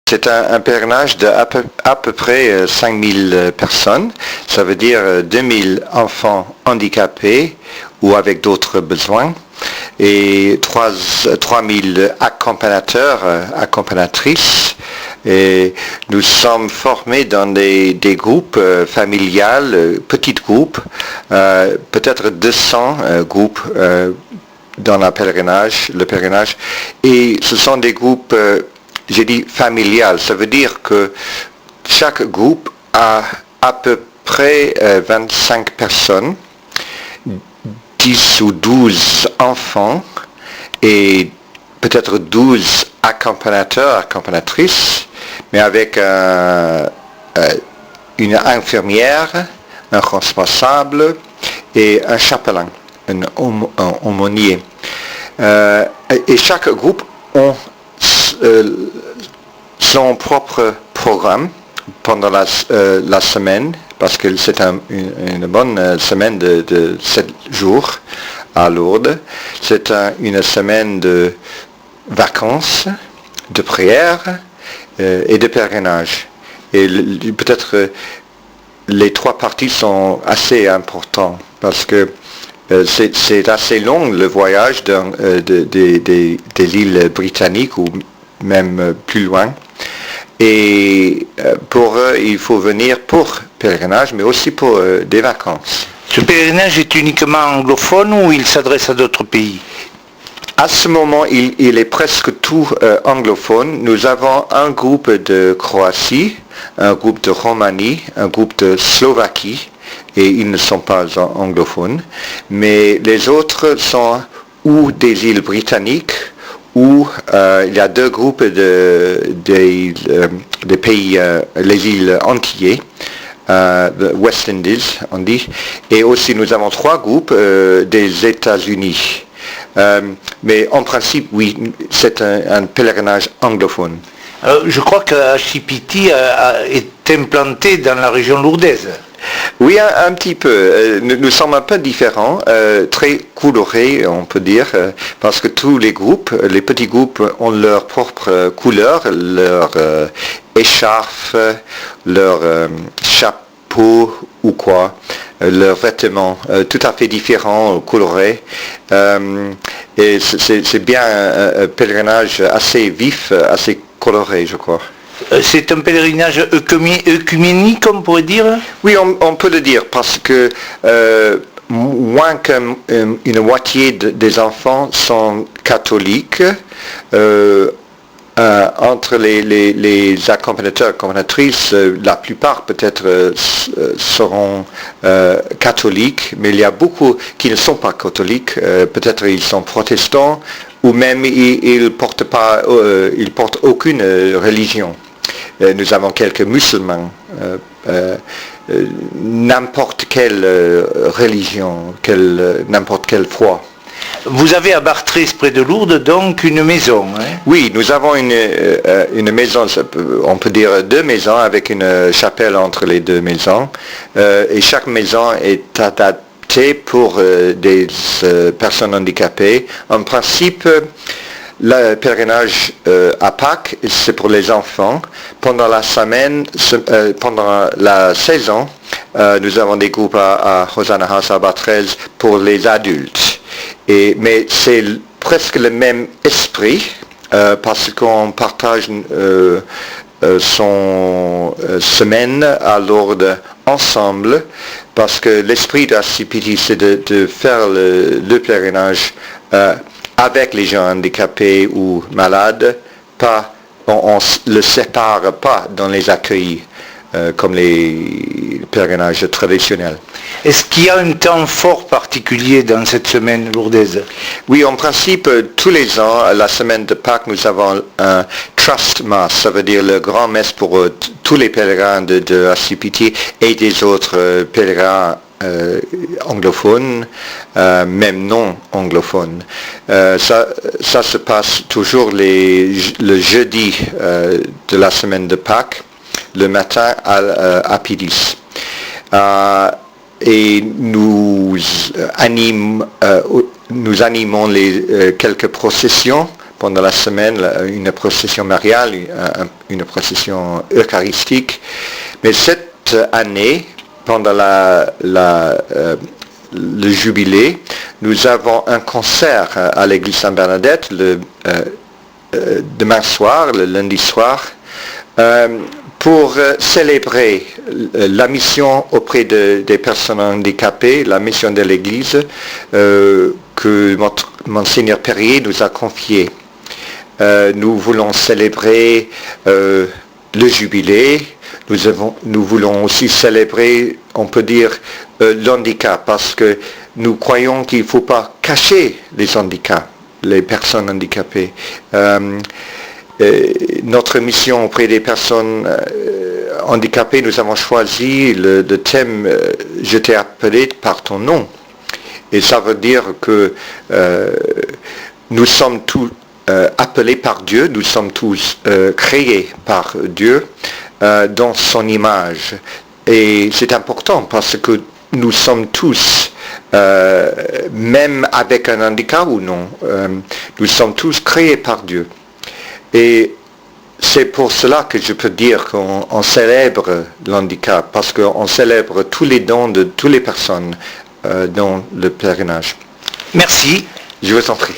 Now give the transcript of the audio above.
C'est un pèlerinage de à peu près 5000 personnes. Ça veut dire 2000 enfants handicapés ou avec d'autres besoins et 3000 accompagnateurs, accompagnatrices. Et nous sommes formés dans des groupes familiales, petits groupes, peut-être 200 groupes dans le pèlerinage. Et ce sont des groupes j'ai dit familial, ça veut dire que chaque groupe a à peu près 25 personnes, 10 ou 12 enfants et peut-être 12 accompagnateurs, accompagnatrices, mais avec une infirmière, un responsable et un chapelain, un aumônier. Et chaque groupe a son propre programme pendant la semaine, parce que c'est une bonne semaine de 7 jours à Lourdes. C'est une semaine de vacances, de prière et de pèlerinage. Et peut-être les trois parties sont assez importantes, parce que c'est assez long le voyage des îles britanniques ou même plus loin. Et pour eux, il faut venir pour pèlerinage, mais aussi pour des vacances. Ce pèlerinage est uniquement anglophone ou il s'adresse à d'autres pays? À ce moment, il est presque tout anglophone. Nous avons un groupe de Croatie, un groupe de Roumanie, un groupe de Slovaquie, et ils ne sont pas anglophones. Mais les autres sont ou des îles britanniques, où il y a deux groupes des pays, les îles Antillais, West Indies, on dit, et aussi nous avons trois groupes des États-Unis. Mais en principe, oui, c'est un pèlerinage anglophone. Alors, je crois que HCPT est implanté dans la région lourdaise. Oui, un petit peu. Nous sommes un peu différents, très colorés, on peut dire, parce que tous les groupes, les petits groupes ont leur propre couleur, leur écharpe, leur chapeau ou quoi, leurs vêtements, tout à fait différents, colorés. Et c'est bien un pèlerinage assez vif, assez coloré, je crois. C'est un pèlerinage œcuménique, on pourrait dire? Oui, on peut le dire, parce que moins qu'une moitié des enfants sont catholiques. Entre les accompagnateurs et accompagnatrices, la plupart peut-être seront catholiques, mais il y a beaucoup qui ne sont pas catholiques. Peut-être ils sont protestants, ou même ils portent aucune religion. Nous avons quelques musulmans, n'importe quelle religion, n'importe quelle foi. Vous avez à Bartrès, près de Lourdes, donc une maison, hein? Oui, nous avons une maison, on peut dire deux maisons, avec une chapelle entre les deux maisons. Et chaque maison est adaptée pour des personnes handicapées. En principe, le pèlerinage à Pâques, c'est pour les enfants. Pendant la semaine, pendant la saison, nous avons des groupes à Hosanna House, à Bartrès, pour les adultes. Mais c'est presque le même esprit, parce qu'on partage son semaine à Lourdes ensemble, parce que l'esprit de HCPT, c'est de faire le pèlerinage avec les gens handicapés ou malades. On ne le sépare pas dans les accueils comme les pèlerinages traditionnels. Est-ce qu'il y a un temps fort particulier dans cette semaine lourdaise? Oui, en principe, tous les ans, à la semaine de Pâques, nous avons un Trust Mass, ça veut dire le grand messe pour tous les pèlerins de HCPT et des autres pèlerins anglophones, même non anglophones. Ça se passe toujours le jeudi de la semaine de Pâques, le matin à Pidis. Et nous animons quelques processions pendant la semaine une procession mariale, une procession eucharistique. Mais cette année, pendant le jubilé, nous avons un concert à l'église Sainte-Bernadette demain soir, le lundi soir, pour célébrer la mission auprès des personnes handicapées, la mission de l'Église que Monseigneur Perrier nous a confiée. Nous voulons célébrer le jubilé, nous voulons aussi célébrer, on peut dire, l'handicap, parce que nous croyons qu'il ne faut pas cacher les handicaps, les personnes handicapées. Notre mission auprès des personnes handicapées, nous avons choisi le thème « Je t'ai appelé par ton nom ». Et ça veut dire que nous sommes tous appelés par Dieu, nous sommes tous créés par Dieu dans son image. Et c'est important parce que nous sommes tous, même avec un handicap ou non, nous sommes tous créés par Dieu. Et c'est pour cela que je peux dire qu'on célèbre l'handicap, parce qu'on célèbre tous les dons de toutes les personnes dans le pèlerinage. Merci. Je vous en prie.